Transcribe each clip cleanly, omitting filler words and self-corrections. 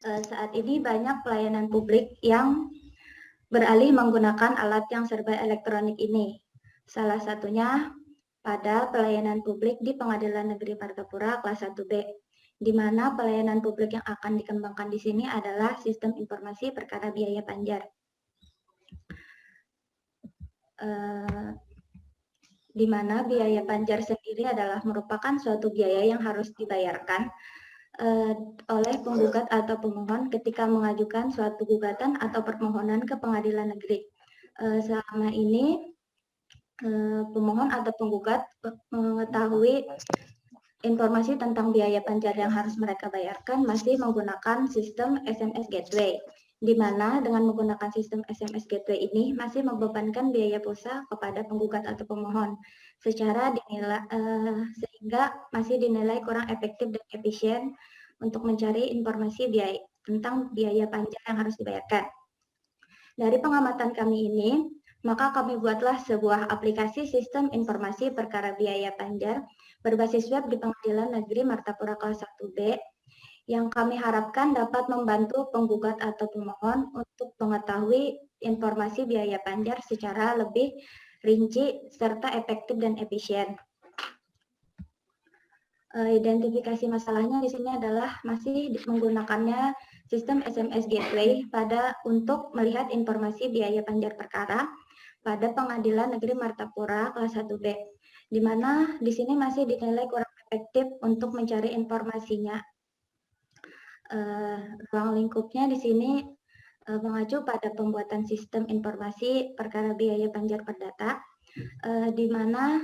Saat ini banyak pelayanan publik yang beralih menggunakan alat yang serba elektronik ini. Salah satunya pada pelayanan publik di Pengadilan Negeri Martapura kelas 1B, di mana pelayanan publik yang akan dikembangkan di sini adalah sistem informasi perkara biaya panjar. Di mana biaya panjar sendiri adalah merupakan suatu biaya yang harus dibayarkan oleh penggugat atau pemohon ketika mengajukan suatu gugatan atau permohonan ke pengadilan negeri. Selama ini pemohon atau penggugat mengetahui informasi tentang biaya panjar yang harus mereka bayarkan masih menggunakan sistem SMS Gateway, di mana dengan menggunakan sistem SMS Gateway ini masih membebankan biaya pulsa kepada penggugat atau pemohon secara dinilai sehingga masih dinilai kurang efektif dan efisien untuk mencari informasi tentang biaya panjar yang harus dibayarkan. Dari pengamatan kami ini, maka kami buatlah sebuah aplikasi sistem informasi perkara biaya panjar berbasis web di Pengadilan Negeri Martapura kelas 1B yang kami harapkan dapat membantu penggugat atau pemohon untuk mengetahui informasi biaya panjar secara lebih rinci serta efektif dan efisien. Identifikasi masalahnya di sini adalah masih menggunakannya sistem SMS Gateway untuk melihat informasi biaya panjar perkara pada Pengadilan Negeri Martapura kelas 1B, di mana di sini masih dinilai kurang efektif untuk mencari informasinya. Ruang lingkupnya di sini mengacu pada pembuatan sistem informasi perkara biaya panjar perdata, di mana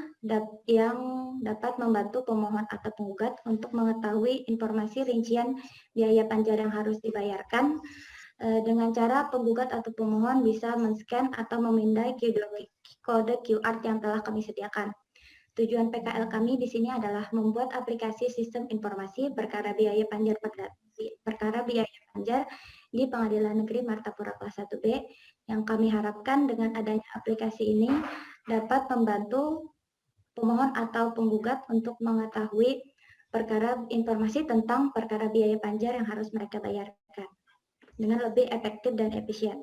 yang dapat membantu pemohon atau penggugat untuk mengetahui informasi rincian biaya panjar yang harus dibayarkan dengan cara penggugat atau pemohon bisa men-scan atau memindai kode QR yang telah kami sediakan. Tujuan PKL kami di sini adalah membuat aplikasi sistem informasi perkara biaya panjar di Pengadilan Negeri Martapura kelas 1B yang kami harapkan dengan adanya aplikasi ini dapat membantu pemohon atau penggugat untuk mengetahui informasi tentang perkara biaya panjar yang harus mereka bayarkan dengan lebih efektif dan efisien.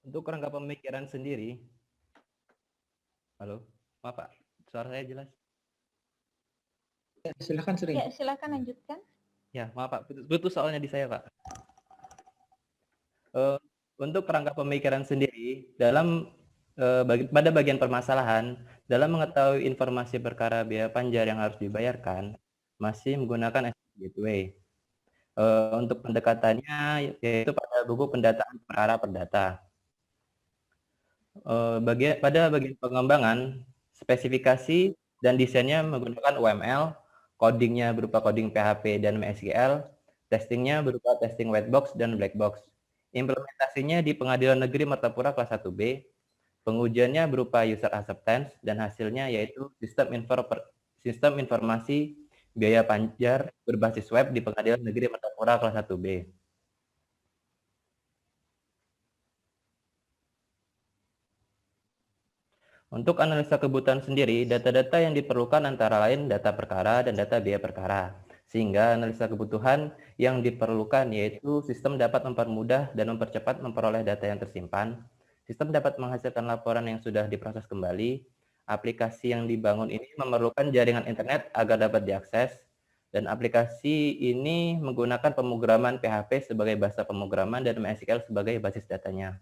Untuk kerangka pemikiran sendiri, halo, maaf Pak, suara saya jelas? Ya, silakan Sri. Ya, silakan lanjutkan. Ya, maaf Pak, putus soalnya di saya Pak. Untuk kerangka pemikiran sendiri, pada bagian permasalahan, dalam mengetahui informasi perkara biaya panjar yang harus dibayarkan, masih menggunakan SMS Gateway. Untuk pendekatannya, yaitu pada buku pendataan perkara perdata. Pada bagian pengembangan, spesifikasi dan desainnya menggunakan UML, codingnya berupa coding PHP dan MySQL, testingnya berupa testing white box dan black box. Implementasinya di Pengadilan Negeri Martapura kelas 1B, pengujiannya berupa user acceptance dan hasilnya yaitu sistem informasi biaya panjar berbasis web di Pengadilan Negeri Martapura kelas 1B. Untuk analisa kebutuhan sendiri, data-data yang diperlukan antara lain data perkara dan data biaya perkara. Sehingga analisa kebutuhan yang diperlukan yaitu sistem dapat mempermudah dan mempercepat memperoleh data yang tersimpan. Sistem dapat menghasilkan laporan yang sudah diproses kembali. Aplikasi yang dibangun ini memerlukan jaringan internet agar dapat diakses. Dan aplikasi ini menggunakan pemrograman PHP sebagai bahasa pemrograman dan MySQL sebagai basis datanya.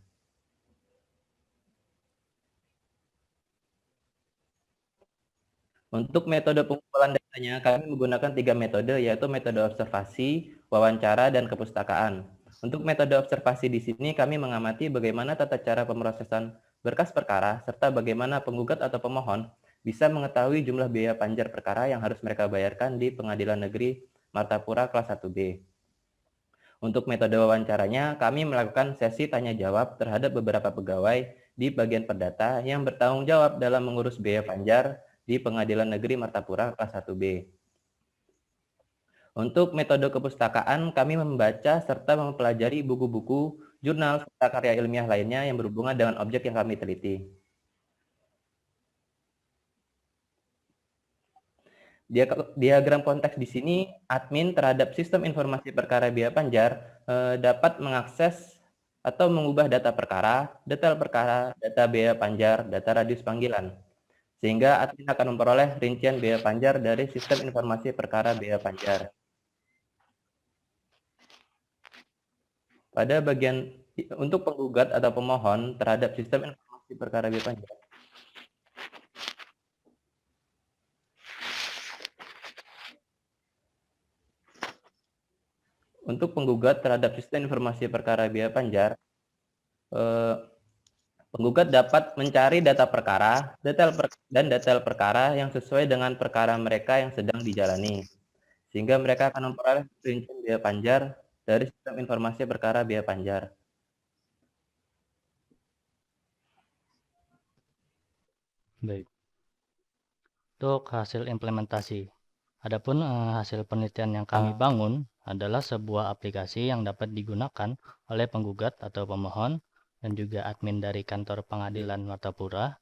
Untuk metode pengumpulan datanya, kami menggunakan 3 metode, yaitu metode observasi, wawancara, dan kepustakaan. Untuk metode observasi di sini, kami mengamati bagaimana tata cara pemrosesan berkas perkara, serta bagaimana penggugat atau pemohon bisa mengetahui jumlah biaya panjar perkara yang harus mereka bayarkan di Pengadilan Negeri Martapura kelas 1B. Untuk metode wawancaranya, kami melakukan sesi tanya-jawab terhadap beberapa pegawai di bagian perdata yang bertanggung jawab dalam mengurus biaya panjar di Pengadilan Negeri Martapura kelas 1B. Untuk metode kepustakaan, kami membaca serta mempelajari buku-buku, jurnal, serta karya ilmiah lainnya yang berhubungan dengan objek yang kami teliti. Diagram konteks di sini, admin terhadap sistem informasi perkara biaya panjar dapat mengakses atau mengubah data perkara, detail perkara, data biaya panjar, data radius panggilan. Sehingga admin akan memperoleh rincian biaya panjar dari sistem informasi perkara biaya panjar. Pada bagian untuk penggugat atau pemohon terhadap sistem informasi perkara biaya panjar, untuk penggugat terhadap sistem informasi perkara biaya panjar, penggugat dapat mencari data perkara, detail perkara yang sesuai dengan perkara mereka yang sedang dijalani, sehingga mereka akan memperoleh rincian biaya panjar dari sistem informasi perkara biaya panjar. Baik. Untuk hasil implementasi. Adapun hasil penelitian yang kami bangun adalah sebuah aplikasi yang dapat digunakan oleh penggugat atau pemohon dan juga admin dari kantor pengadilan Martapura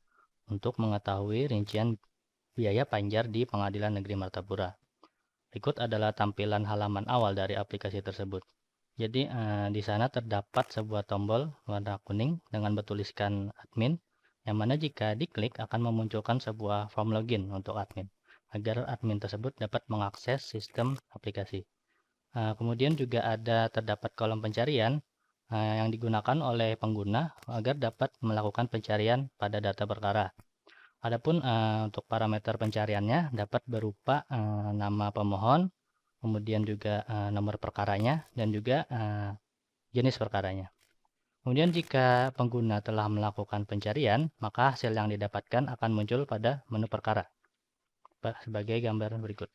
untuk mengetahui rincian biaya panjar di Pengadilan Negeri Martapura. Berikut adalah tampilan halaman awal dari aplikasi tersebut. Jadi di sana terdapat sebuah tombol warna kuning dengan bertuliskan admin, yang mana jika diklik akan memunculkan sebuah form login untuk admin, agar admin tersebut dapat mengakses sistem aplikasi. Kemudian juga terdapat kolom pencarian yang digunakan oleh pengguna agar dapat melakukan pencarian pada data perkara. Adapun untuk parameter pencariannya dapat berupa nama pemohon, kemudian juga nomor perkaranya, dan juga jenis perkaranya. Kemudian jika pengguna telah melakukan pencarian, maka hasil yang didapatkan akan muncul pada menu perkara sebagai gambar berikut.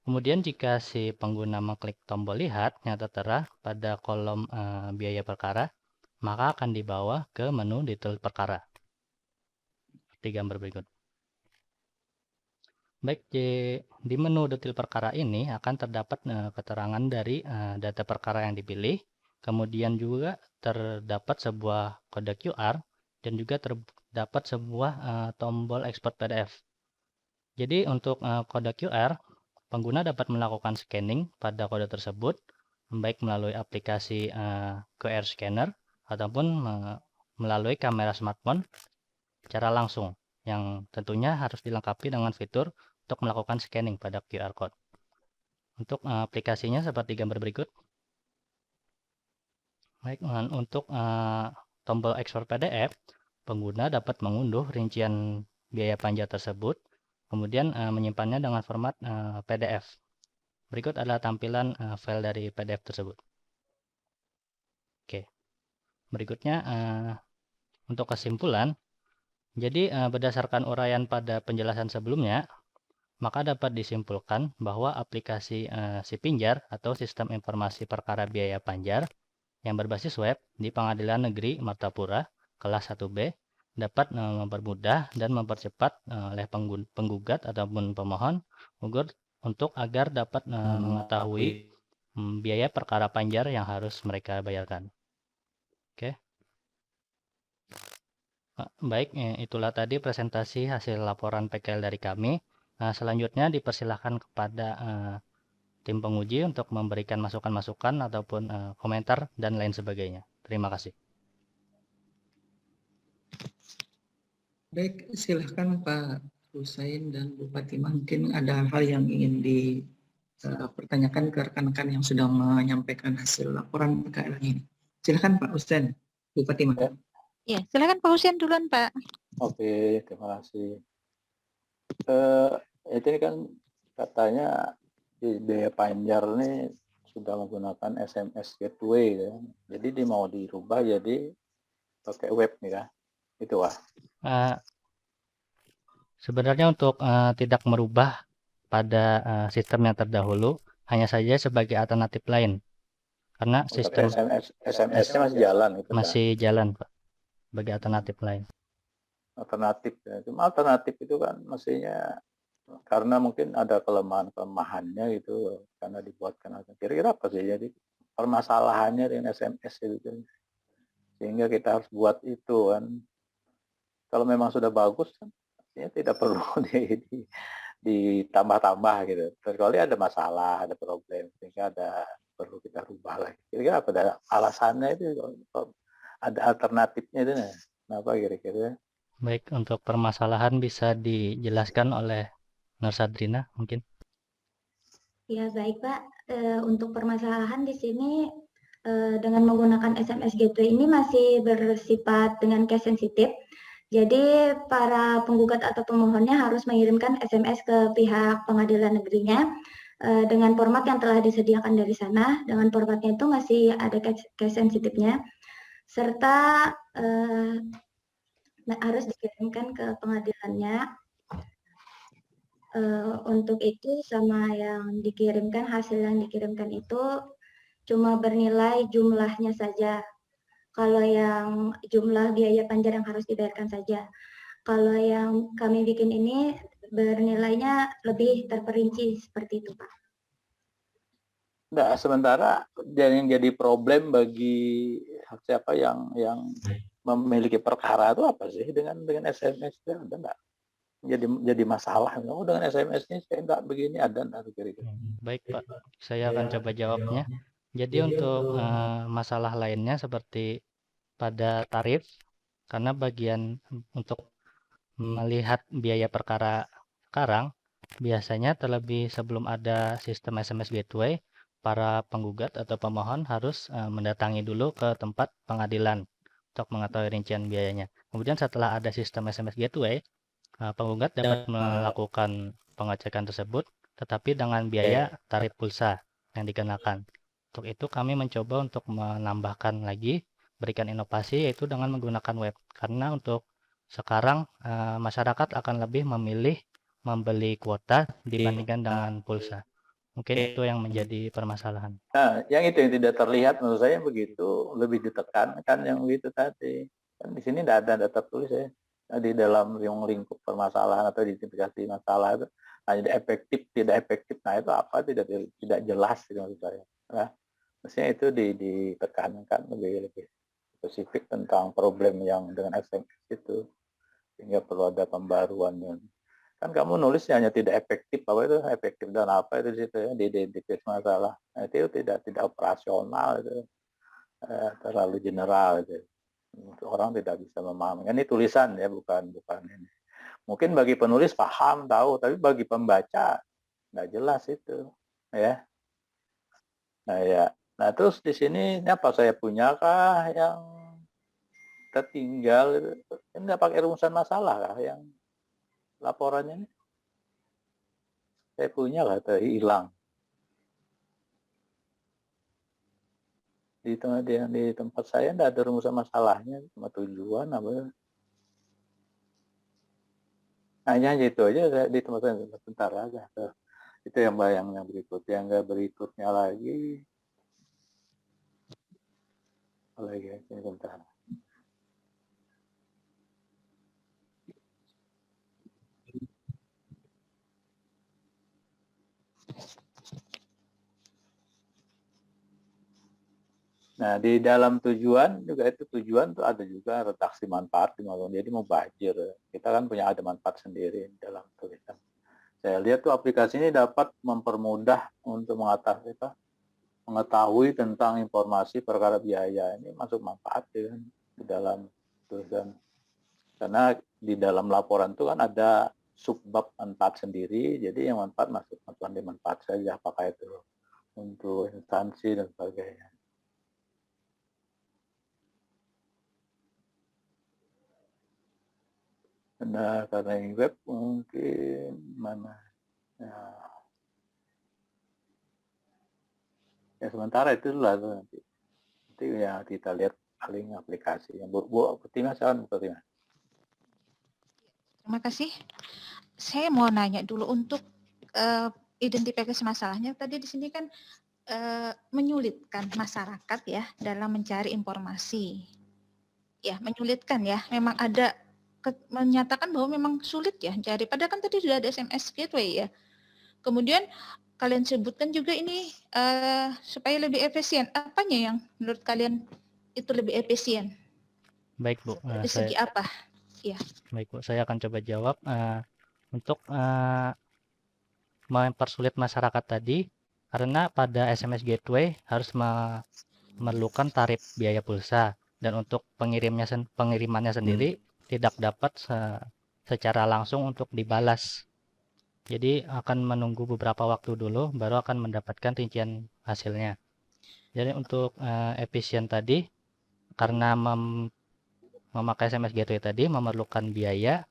Kemudian jika si pengguna mengklik tombol lihat yang tertera pada kolom biaya perkara, maka akan dibawa ke menu detail perkara seperti gambar berikut. Baik, di menu detail perkara ini akan terdapat keterangan dari data perkara yang dipilih, kemudian juga terdapat sebuah kode QR, dan juga terdapat sebuah tombol ekspor PDF. Jadi untuk kode QR, pengguna dapat melakukan scanning pada kode tersebut, baik melalui aplikasi QR scanner, ataupun melalui kamera smartphone secara langsung, yang tentunya harus dilengkapi dengan fitur untuk melakukan scanning pada QR code. Untuk aplikasinya seperti gambar berikut. Baik, untuk tombol ekspor PDF, pengguna dapat mengunduh rincian biaya panjar tersebut, kemudian menyimpannya dengan format PDF. Berikut adalah tampilan file dari PDF tersebut. Oke, berikutnya untuk kesimpulan. Jadi berdasarkan uraian pada penjelasan sebelumnya, maka dapat disimpulkan bahwa aplikasi SIPinjar atau Sistem Informasi Perkara Biaya Panjar yang berbasis web di Pengadilan Negeri Martapura kelas 1B dapat mempermudah dan mempercepat oleh penggugat ataupun pemohon untuk agar dapat mengetahui biaya perkara panjar yang harus mereka bayarkan. Oke. Baik, itulah tadi presentasi hasil laporan PKL dari kami. Selanjutnya dipersilahkan kepada tim penguji untuk memberikan masukan-masukan ataupun komentar dan lain sebagainya. Terima kasih. Baik, silahkan Pak Husain dan Bu Fatimah. Mungkin ada hal yang ingin dipertanyakan ke rekan-rekan yang sudah menyampaikan hasil laporan PKL ini. Silahkan Pak Husain, Bu Fatimah. Ya, silakan Pak Husain duluan, Pak. Oke, terima kasih. Ini kan katanya di biaya panjar ini sudah menggunakan SMS gateway ya. Jadi dia mau dirubah jadi pakai web nih ya. Itu Wah. Sebenarnya untuk tidak merubah pada sistem yang terdahulu, hanya saja sebagai alternatif lain. Karena sistem SMS-nya masih jalan gitu masih kan? Jalan, Pak. Sebagai alternatif lain. Alternatif ya. Cuma alternatif itu kan mestinya karena mungkin ada kelemahannya gitu karena dibuatkan kira-kira apa sih jadi permasalahannya dengan SMS itu sehingga kita harus buat itu kan. Kalau memang sudah bagus kan artinya tidak perlu ditambah-tambah gitu. Kecuali ada masalah, ada problem, sehingga perlu kita rubah lagi. Kira-kira apa ada alasannya itu? Ada alternatifnya itu, kenapa kira-kira? Baik, untuk permasalahan bisa dijelaskan oleh Nur Sadrina mungkin. Ya, baik Pak. Untuk permasalahan di sini dengan menggunakan SMS Gateway ini masih bersifat dengan case sensitif. Jadi para penggugat atau pemohonnya harus mengirimkan SMS ke pihak pengadilan negerinya dengan format yang telah disediakan dari sana. Dengan formatnya itu masih ada case sensitifnya, serta harus dikirimkan ke pengadilannya. Untuk itu sama yang dikirimkan, hasil yang dikirimkan itu cuma bernilai jumlahnya saja. Kalau yang jumlah biaya panjar yang harus dibayarkan saja. Kalau yang kami bikin ini bernilainya lebih terperinci seperti itu, Pak. Nah, sementara yang jadi problem bagi siapa yang memiliki perkara itu apa sih dengan SMS itu ada nggak? Jadi masalah. Oh, dengan SMS ini saya nggak begini, ada nggak kira-kira? Baik Pak, saya akan coba jawabnya. Jadi untuk masalah lainnya seperti pada tarif, karena bagian untuk melihat biaya perkara sekarang, biasanya terlebih sebelum ada sistem SMS Gateway, para penggugat atau pemohon harus mendatangi dulu ke tempat pengadilan untuk mengetahui rincian biayanya. Kemudian setelah ada sistem SMS Gateway, penggugat dapat melakukan pengecekan tersebut, tetapi dengan biaya tarif pulsa yang dikenakan. Untuk itu kami mencoba untuk menambahkan lagi, berikan inovasi yaitu dengan menggunakan web. Karena untuk sekarang masyarakat akan lebih memilih membeli kuota dibandingkan dengan pulsa. Mungkin itu yang menjadi permasalahan. Nah, yang itu yang tidak terlihat menurut saya begitu lebih ditekankan yang begitu tadi. Kan di sini tidak ada tertulis ya. Nah, di dalam lingkup permasalahan atau identifikasi masalah itu hanya efektif tidak efektif. Nah, itu apa tidak jelas menurut saya. Nah, mestinya itu ditekankan lebih spesifik tentang problem yang dengan SMS itu, sehingga perlu ada pembaruan. Kan kamu nulisnya hanya tidak efektif, apa itu efektif dan apa itu di situ ya, di identifikasi masalah. Nah, itu tidak operasional itu, terlalu general itu. Orang tidak bisa memahami. Ini tulisan ya, bukan ini. Mungkin bagi penulis paham tahu, tapi bagi pembaca nggak jelas itu, ya. Nah ya, nah terus di sini ini apa saya punyakah yang tertinggal? Ini nggak pakai rumusan masalah kah yang laporannya ini? Saya punya lah, hilang. Di tempat saya tidak ada rumusan masalahnya, cuma tujuan apa. Hanya itu aja di tempat saya sebentar aja. Itu yang berikutnya, yang berikutnya lagi. Ini sebentar. Nah, di dalam tujuan juga itu tujuan tuh ada juga redaksi manfaat, jadi mubazir. Kita kan punya ada manfaat sendiri dalam tulisan. Saya lihat tuh aplikasi ini dapat mempermudah untuk mengetahui tentang informasi perkara biaya. Ini masuk manfaat ya, di dalam tulisan. Karena di dalam laporan itu kan ada subbab manfaat sendiri, jadi yang manfaat masuk di manfaat saja, apakah itu untuk instansi dan sebagainya. Nah, karena yang web mungkin mana ya sementara itu lah nanti ya kita lihat paling aplikasi yang Bu Fatimah, silakan Bu Fatimah. Terima kasih. Saya mau nanya dulu untuk identifikasi masalahnya. Tadi di sini kan menyulitkan masyarakat ya dalam mencari informasi. Ya, menyulitkan ya. Memang ada menyatakan bahwa memang sulit ya cari. Padahal kan tadi sudah ada SMS Gateway ya. Kemudian kalian sebutkan juga ini supaya lebih efisien. Apanya yang menurut kalian itu lebih efisien? Baik Bu, Dari segi apa? Ya. Baik Bu, saya akan coba jawab. Untuk mempersulit masyarakat tadi karena pada SMS Gateway harus memerlukan tarif biaya pulsa, dan untuk pengirimannya sendiri tidak dapat secara langsung untuk dibalas. Jadi akan menunggu beberapa waktu dulu baru akan mendapatkan rincian hasilnya. Jadi untuk efisien tadi, karena memakai SMS Gateway tadi memerlukan biaya,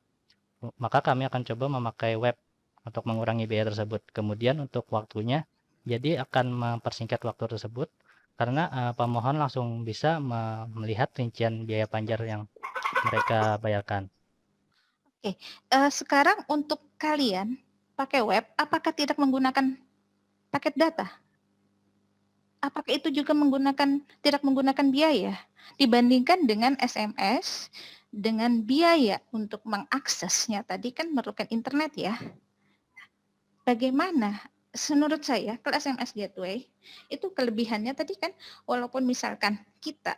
maka kami akan coba memakai web untuk mengurangi biaya tersebut. Kemudian untuk waktunya, jadi akan mempersingkat waktu tersebut karena pemohon langsung bisa melihat rincian biaya panjar yang mereka bayarkan. Sekarang untuk kalian pakai web, apakah tidak menggunakan paket data? Apakah itu juga tidak menggunakan biaya dibandingkan dengan SMS dengan biaya untuk mengaksesnya tadi kan memerlukan internet ya? Bagaimana? Menurut saya kalau SMS Gateway itu kelebihannya tadi kan, walaupun misalkan kita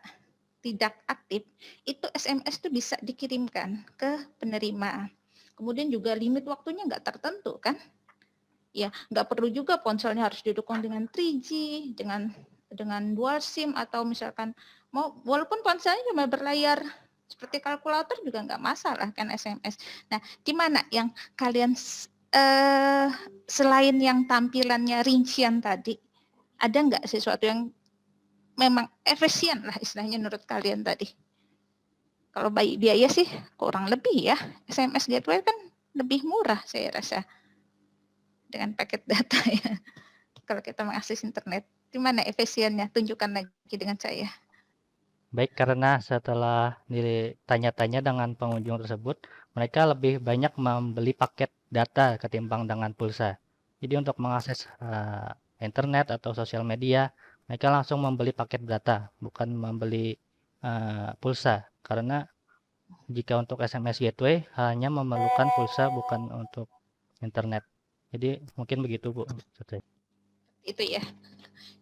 tidak aktif, itu SMS itu bisa dikirimkan ke penerima. Kemudian juga limit waktunya nggak tertentu kan? Ya, nggak perlu juga ponselnya harus didukung dengan 3G, dengan dual SIM, atau misalkan walaupun ponselnya cuma berlayar seperti kalkulator juga nggak masalah kan SMS. Nah, di mana yang kalian selain yang tampilannya rincian tadi, ada nggak sesuatu yang memang efisien lah istilahnya menurut kalian tadi? Kalau biaya sih kurang lebih ya, SMS Gateway kan lebih murah saya rasa dengan paket data ya. Kalau kita mengakses internet, di mana efisiennya? Tunjukkan lagi dengan saya. Baik, karena setelah ditanya-tanya dengan pengunjung tersebut, mereka lebih banyak membeli paket data ketimbang dengan pulsa. Jadi untuk mengakses internet atau sosial media, mereka langsung membeli paket data, bukan membeli pulsa. Karena jika untuk SMS Gateway hanya memerlukan pulsa, bukan untuk internet. Jadi mungkin begitu Bu. Itu ya.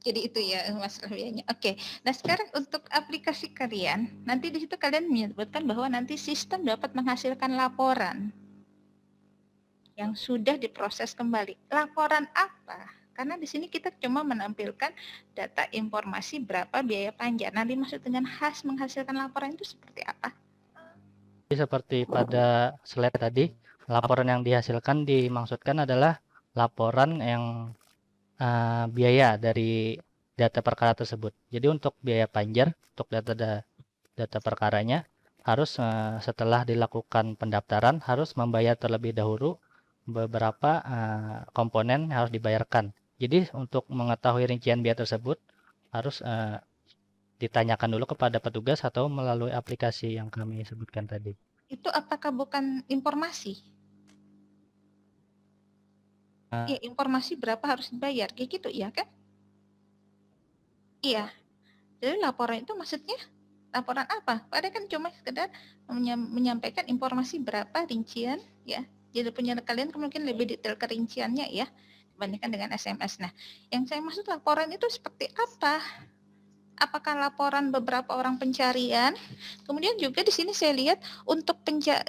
Jadi itu ya masalah biayanya. Oke. Nah sekarang untuk aplikasi kalian, nanti di situ kalian menyebutkan bahwa nanti sistem dapat menghasilkan laporan yang sudah diproses kembali. Laporan apa? Karena di sini kita cuma menampilkan data informasi berapa biaya panjar. Nah dimaksud dengan menghasilkan laporan itu seperti apa? Seperti pada slide tadi, laporan yang dihasilkan dimaksudkan adalah laporan yang biaya dari data perkara tersebut. Jadi untuk biaya panjar, untuk data perkaranya harus setelah dilakukan pendaftaran harus membayar terlebih dahulu beberapa komponen yang harus dibayarkan. Jadi untuk mengetahui rincian biaya tersebut harus ditanyakan dulu kepada petugas atau melalui aplikasi yang kami sebutkan tadi. Itu apakah bukan informasi? Ya, informasi berapa harus dibayar, kayak gitu ya kan? Iya. Jadi laporan itu maksudnya laporan apa? Padahal kan cuma sekedar menyampaikan informasi berapa rincian ya. Jadi punya kalian mungkin lebih detail kerinciannya ya dibandingkan dengan SMS. Nah, yang saya maksud laporan itu seperti apa? Apakah laporan beberapa orang pencarian? Kemudian juga di sini saya lihat untuk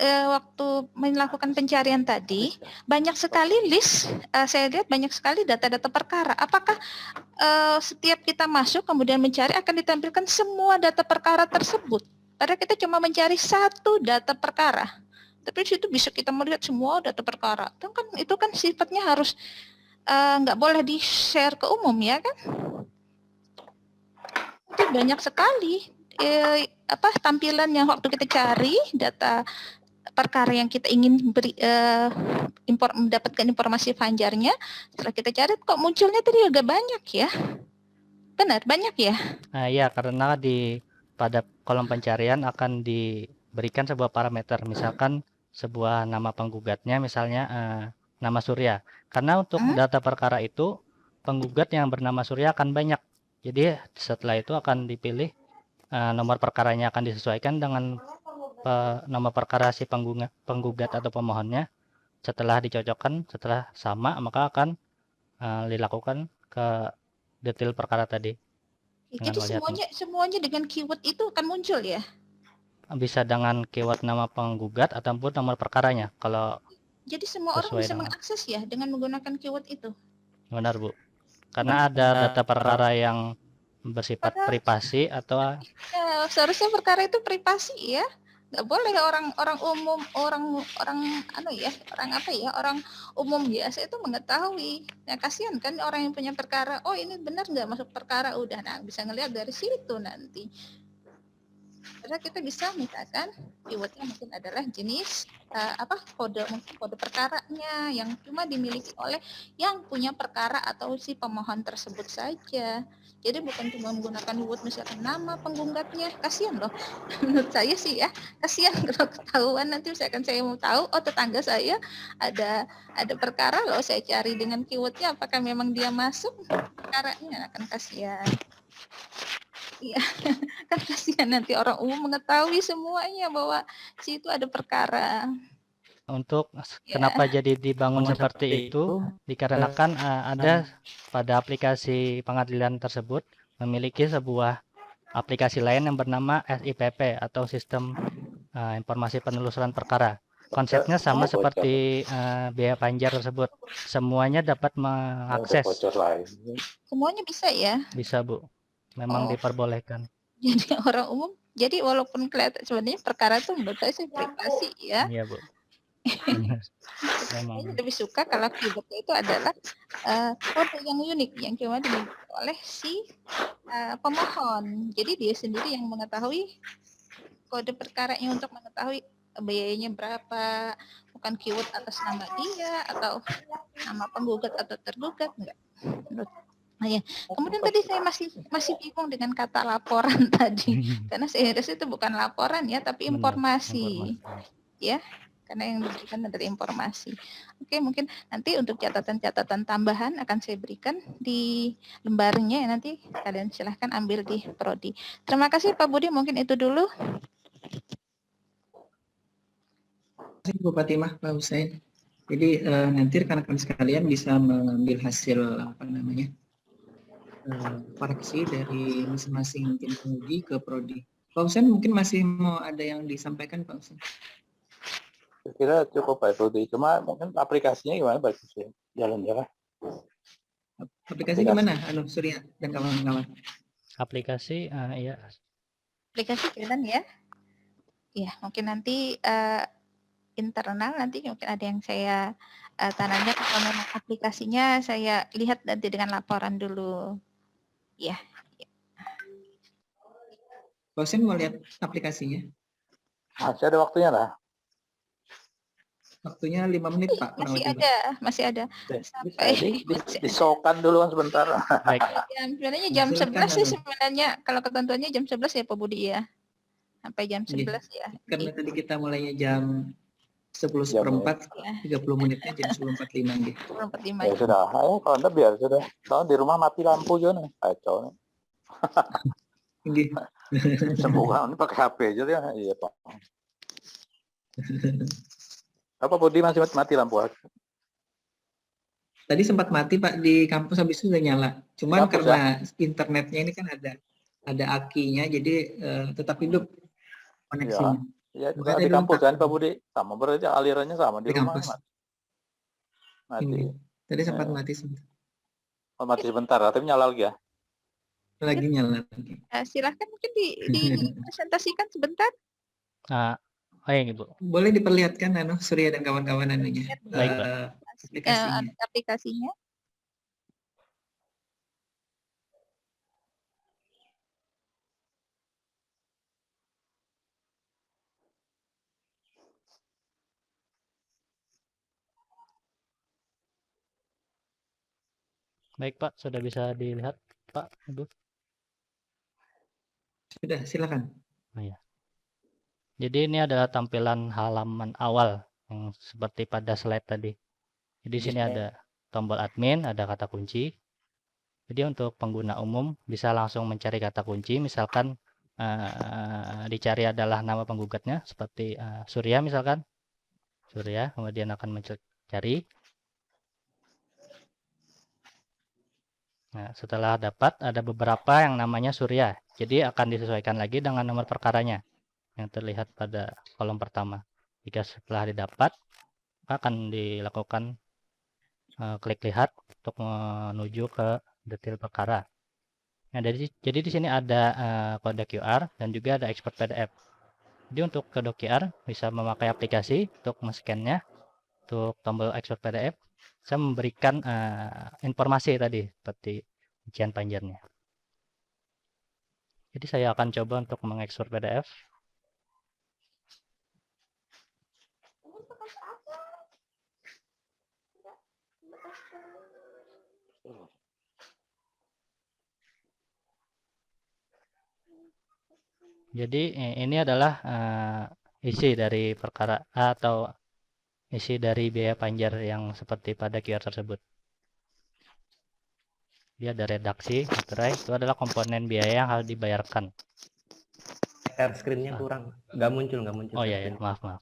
waktu melakukan pencarian tadi banyak sekali list, saya lihat banyak sekali data-data perkara. Apakah setiap kita masuk kemudian mencari akan ditampilkan semua data perkara tersebut? Padahal kita cuma mencari satu data perkara. Tapi di situ bisa kita melihat semua data perkara. Itu kan sifatnya harus nggak boleh di-share ke umum ya kan? Itu banyak sekali tampilan yang waktu kita cari data perkara yang kita ingin mendapatkan informasi panjarnya, setelah kita cari kok munculnya tadi agak banyak ya. Benar, banyak ya? Ya, karena pada kolom pencarian akan diberikan sebuah parameter, misalkan sebuah nama penggugatnya, misalnya nama Surya. Karena untuk data perkara itu penggugat yang bernama Surya akan banyak. Jadi setelah itu akan dipilih nomor perkaranya akan disesuaikan dengan nomor perkara si penggugat atau pemohonnya. Setelah dicocokkan, setelah sama, maka akan dilakukan ke detail perkara tadi. Jadi semuanya dengan keyword itu akan muncul ya? Bisa dengan keyword nama penggugat ataupun nomor perkaranya. Kalau Jadi semua orang Sesuai bisa dengan mengakses ya dengan menggunakan keyword itu. benar Bu. Karena ada data perkara yang bersifat Padahal privasi atau ya, seharusnya perkara itu privasi ya. Nggak boleh orang umum, orang anu ya, orang apa ya, orang umum biasa itu mengetahui. Ya kasihan kan orang yang punya perkara, oh ini benar nggak masuk perkara, udah nah bisa ngelihat dari situ nanti. Karena kita bisa misalkan keywordnya mungkin adalah jenis kode, mungkin kode perkaranya yang cuma dimiliki oleh yang punya perkara atau si pemohon tersebut saja. Jadi bukan cuma menggunakan keyword misalkan nama penggugatnya, kasihan loh. Menurut saya sih ya, kasihan kalau ketahuan nanti misalkan saya mau tahu, oh tetangga saya ada perkara loh, saya cari dengan keywordnya apakah memang dia masuk perkaranya, akan kasihan. Iya, kan kasihan nanti orang umum mengetahui semuanya bahwa situ ada perkara. untuk Ya. kenapa jadi dibangun seperti itu dikarenakan ada pada aplikasi pengadilan tersebut memiliki sebuah aplikasi lain yang bernama SIPP atau Sistem Informasi Penelusuran Perkara. Konsepnya sama seperti biaya panjar tersebut. Semuanya dapat mengakses. Semuanya bisa ya? Bisa Bu, memang diperbolehkan. Jadi orang umum, jadi walaupun kelihatan sebenarnya perkara itu menurut saya sih privasi ya. Iya Bu. Saya lebih suka kalau keywordnya itu adalah kode yang unik yang cuma dimiliki oleh si pemohon. Jadi dia sendiri yang mengetahui kode perkaranya untuk mengetahui biayanya berapa, bukan keyword atas nama dia atau nama penggugat atau tergugat, enggak. Nah, ya. Kemudian tadi saya masih bingung dengan kata laporan tadi, karena seharusnya itu bukan laporan ya, tapi informasi. Ya, karena yang diberikan adalah informasi. Oke, mungkin nanti untuk catatan-catatan tambahan akan saya berikan di lembarnya ya, nanti kalian silahkan ambil di prodi. Terima kasih Pak Budi, mungkin itu dulu. Terima kasih Bu Fatimah, Pak Husain. Jadi nanti rekan-rekan sekalian bisa mengambil hasil koreksi dari masing-masing tim penguji ke prodi. Pak Husain mungkin masih mau ada yang disampaikan Pak Husain? Kira cukup Pak Prodi, cuma mungkin aplikasinya gimana Pak Husain? Jalan-jalan. Aplikasi gimana? Surya dan kawan-kawan. Aplikasi, ya. Aplikasi jalan ya. Ya, mungkin nanti internal nanti mungkin ada yang saya tanya kalau memang aplikasinya saya lihat nanti dengan laporan dulu. Ya. Pak Husain mau lihat aplikasinya? Masih ada waktunya lah. Waktunya 5 menit Pak. Masih ada. Sampai disokan dulu kan sebentar. Baik. Sebenarnya jam 11 sih sebenarnya, kalau ketentuannya jam 11 ya Pak Budi ya. Sampai jam 11 ya. Karena tadi kita mulainya jam 10:04, 30 menitnya jam 10:45 gitu. 10:45. Ya sudah, ayo kalau Anda biar sudah. Soalnya di rumah mati lampu juga nih, kacau nih. Semua ini pakai HP aja ya. Iya Pak. Apa Budi masih mati lampu? Tadi sempat mati Pak di kampus, habis itu udah nyala. Cuman karena internetnya ini kan ada akinya, jadi tetap hidup koneksinya. Ya juga di kampus kan Pak Budi, sama berarti alirannya sama di rumah. Kampus. Mati. Tadi sempat mati sebentar. Oh, mati sebentar, tapi nyala lagi ya? Lagi nyala. Silahkan mungkin dipresentasikan sebentar. Ibu. Boleh diperlihatkan Surya dan kawan-kawan anunya. Baik, Pak. Aplikasinya. Baik Pak, sudah bisa dilihat Pak, Ibu? Sudah, silakan. Oh, ya. Jadi ini adalah tampilan halaman awal yang seperti pada slide tadi. Jadi sini ada tombol admin, ada kata kunci. Jadi untuk pengguna umum bisa langsung mencari kata kunci, misalkan dicari adalah nama penggugatnya seperti Surya misalkan. Surya, kemudian akan mencari. Nah, setelah dapat ada beberapa yang namanya Surya. Jadi akan disesuaikan lagi dengan nomor perkaranya yang terlihat pada kolom pertama. Jika setelah didapat maka akan dilakukan klik lihat untuk menuju ke detail perkara. Nah, jadi di sini ada kode QR dan juga ada export PDF. Jadi untuk kode QR bisa memakai aplikasi untuk men-scan-nya. Untuk tombol export PDF, saya memberikan informasi tadi seperti rincian panjarnya. Jadi saya akan coba untuk mengekspor PDF. Jadi ini adalah isi dari perkara atau isi dari biaya panjar yang seperti pada QR tersebut. Dia ada redaksi, materai, itu adalah komponen biaya yang harus dibayarkan. Share screen-nya kurang, nggak muncul Oh share iya, screen. maaf.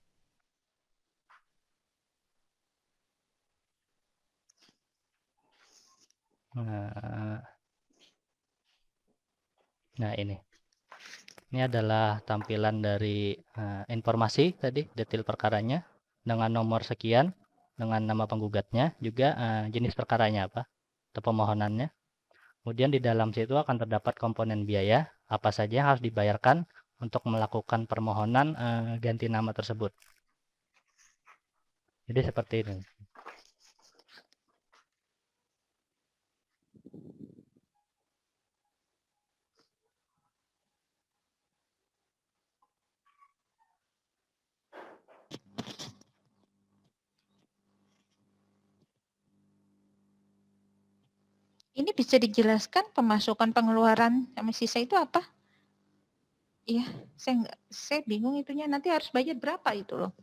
Nah ini adalah tampilan dari informasi tadi, detail perkaranya dengan nomor sekian, dengan nama penggugatnya, juga jenis perkaranya apa, atau pemohonannya. Kemudian di dalam situ akan terdapat komponen biaya, apa saja yang harus dibayarkan untuk melakukan permohonan ganti nama tersebut. Jadi seperti ini. Ini bisa dijelaskan pemasukan pengeluaran sama sisa itu apa? Iya, saya bingung itunya. Nanti harus bayar berapa itu loh?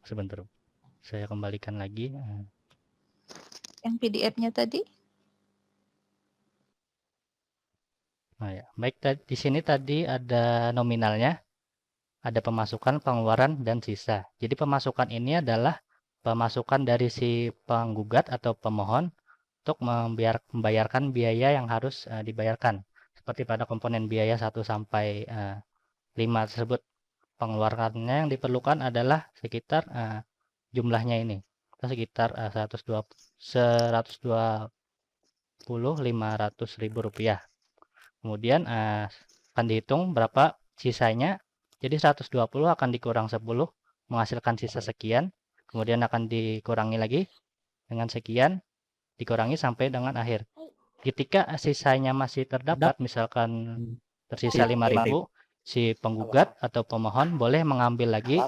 Sebentar, saya kembalikan lagi. Yang PDF-nya tadi? Nah ya, baik, di sini tadi ada nominalnya, ada pemasukan, pengeluaran, dan sisa. Jadi pemasukan ini adalah pemasukan dari si penggugat atau pemohon untuk membayarkan biaya yang harus dibayarkan. Seperti pada komponen biaya 1 sampai 5 tersebut. Pengeluarannya yang diperlukan adalah sekitar jumlahnya ini. Sekitar 500.000 rupiah. Kemudian akan dihitung berapa sisanya. Jadi 120 akan dikurang 10 menghasilkan sisa sekian. Kemudian akan dikurangi lagi dengan sekian, dikurangi sampai dengan akhir. Ketika sisanya masih terdapat, misalkan tersisa 5.000, si penggugat atau pemohon boleh mengambil lagi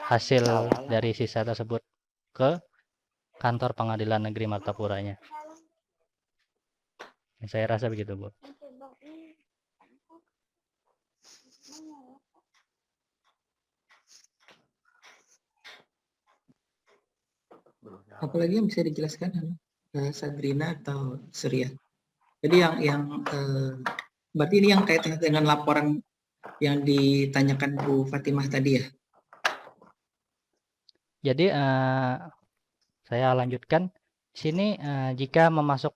hasil dari sisa tersebut ke kantor pengadilan negeri Martapuranya. Saya rasa begitu, Bu. Apalagi yang bisa dijelaskan, Sabrina atau Surya? Jadi yang berarti ini yang kaitannya dengan laporan yang ditanyakan Bu Fatimah tadi ya? Jadi saya lanjutkan. Sini jika memasuk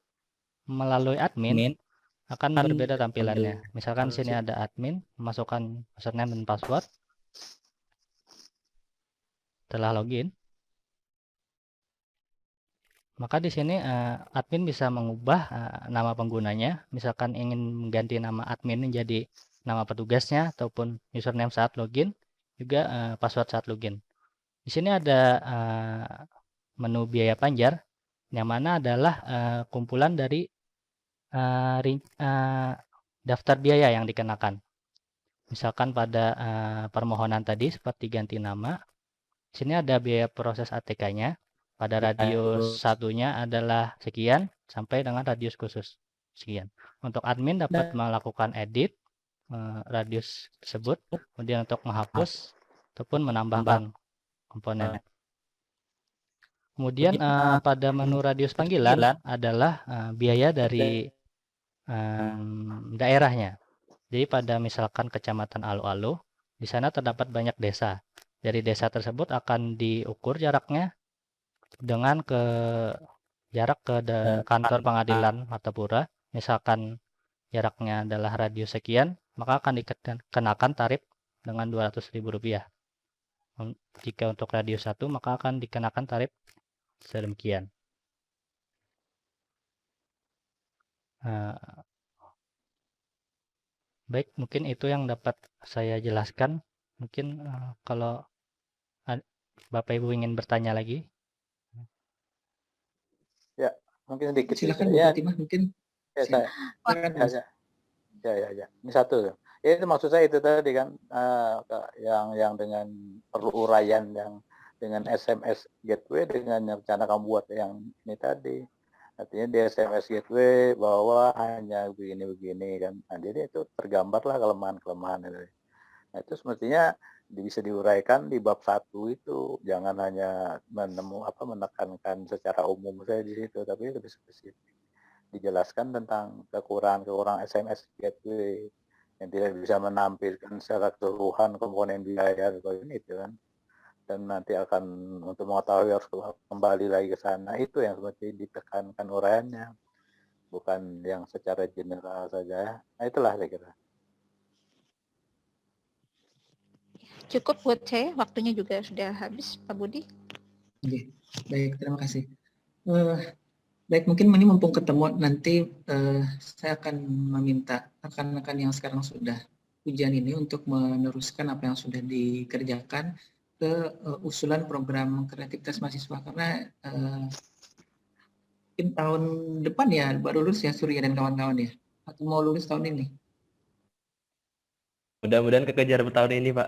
melalui admin akan berbeda tampilannya. Misalkan sini ada admin, memasukkan username dan password. Setelah login, maka di sini admin bisa mengubah nama penggunanya. Misalkan ingin mengganti nama admin menjadi nama petugasnya ataupun username saat login, juga password saat login. Di sini ada menu biaya panjar, yang mana adalah kumpulan dari daftar biaya yang dikenakan. Misalkan pada permohonan tadi seperti ganti nama, di sini ada biaya proses ATK-nya. Pada radius satunya adalah sekian sampai dengan radius khusus sekian. Untuk admin dapat melakukan edit radius tersebut, kemudian untuk menghapus ataupun menambahkan komponen. Kemudian pada menu radius panggilan adalah biaya dari daerahnya. Jadi pada misalkan Kecamatan Alu-Alu, di sana terdapat banyak desa. Dari desa tersebut akan diukur jaraknya dengan jarak ke kantor pengadilan Martapura. Misalkan jaraknya adalah radius sekian, maka akan dikenakan tarif dengan Rp200.000. Jika untuk radius 1 maka akan dikenakan tarif sedemikian. Baik, mungkin itu yang dapat saya jelaskan. Mungkin kalau Bapak Ibu ingin bertanya lagi. Ya, mungkin sedikit. Silakan Bu Ya, Fatimah, mungkin. ya, saya. Silakan, Mas. Ya. Ini satu. Ya, itu maksud saya itu tadi kan, yang dengan perlu uraian yang dengan SMS gateway dengan rencana kamu buat yang ini tadi. Artinya di SMS gateway bahwa hanya begini-begini kan. Nah, jadi itu tergambarlah kelemahan-kelemahan itu. Nah, itu semestinya bisa diuraikan di bab 1 itu. Jangan hanya menekankan secara umum saja di situ, tapi lebih spesifik. Dijelaskan tentang kekurangan SMS gateway yang tidak bisa menampilkan secara keseluruhan komponen biaya ini itu kan. Dan nanti akan untuk mengetahui harus kembali lagi ke sana. Itu yang seperti ditekankan uraiannya, bukan yang secara general saja. Nah, itulah saya kira. Cukup buat saya, waktunya juga sudah habis, Pak Budi. Oke, baik, terima kasih. Baik, mungkin ini mumpung ketemu nanti saya akan meminta rekan-rekan yang sekarang sudah ujian ini untuk meneruskan apa yang sudah dikerjakan ke usulan program kreativitas mahasiswa, karena mungkin tahun depan ya baru lulus ya Surya dan kawan-kawan ya, atau mau lulus tahun ini? Mudah-mudahan kekejar tahun ini, Pak.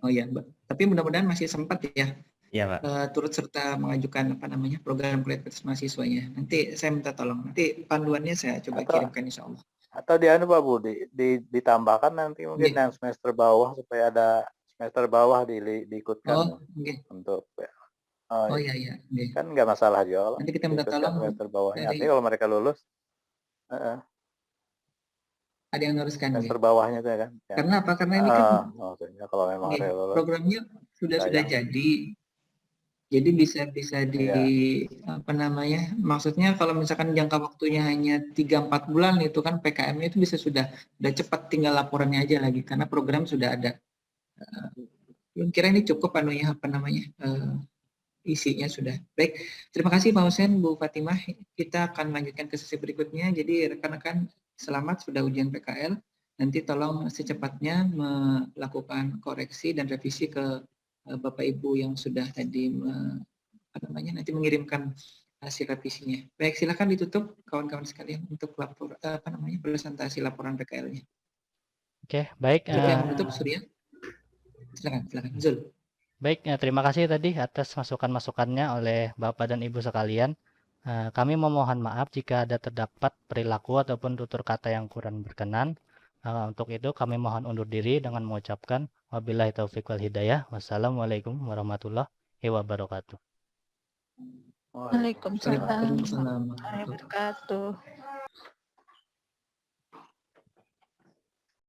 Oh iya, tapi mudah-mudahan masih sempat ya. Iya, Pak. Turut serta mengajukan program kreativitas mahasiswanya. Nanti saya minta tolong. Nanti panduannya saya coba kirimkan insya Allah. Atau Pak Bu, ditambahkan nanti mungkin yang semester bawah supaya ada semester bawah diikutkan untuk. Iya. Kan nggak masalah juga. Nanti kita minta tolong semester bawahnya. Artinya kalau mereka lulus, ada yang meneruskan. Semester bawahnya itu ya kan. Karena apa? Karena ini kan kalau memang lulus, programnya sudah jadi. Jadi bisa maksudnya kalau misalkan jangka waktunya hanya 3-4 bulan itu kan PKM-nya itu bisa sudah cepat, tinggal laporannya aja lagi karena program sudah ada. Kira ini cukup isinya sudah. Baik, terima kasih Pak Husain, Bu Fatimah. Kita akan lanjutkan ke sesi berikutnya. Jadi rekan-rekan selamat sudah ujian PKL. Nanti tolong secepatnya melakukan koreksi dan revisi ke Bapak Ibu yang sudah tadi nanti mengirimkan hasil revisinya. Baik, silakan ditutup kawan-kawan sekalian untuk presentasi laporan PKL-nya. Oke, baik. Siapa yang menutup, Surya? Silakan Zul. Baik, terima kasih tadi atas masukan-masukannya oleh Bapak dan Ibu sekalian. Kami memohon maaf jika ada terdapat perilaku ataupun tutur kata yang kurang berkenan. Untuk itu kami mohon undur diri dengan mengucapkan wabillahi taufiq wal hidayah. Wassalamualaikum warahmatullahi wabarakatuh. Waalaikumsalam Waalaikumsalam. warahmatullahi wabarakatuh.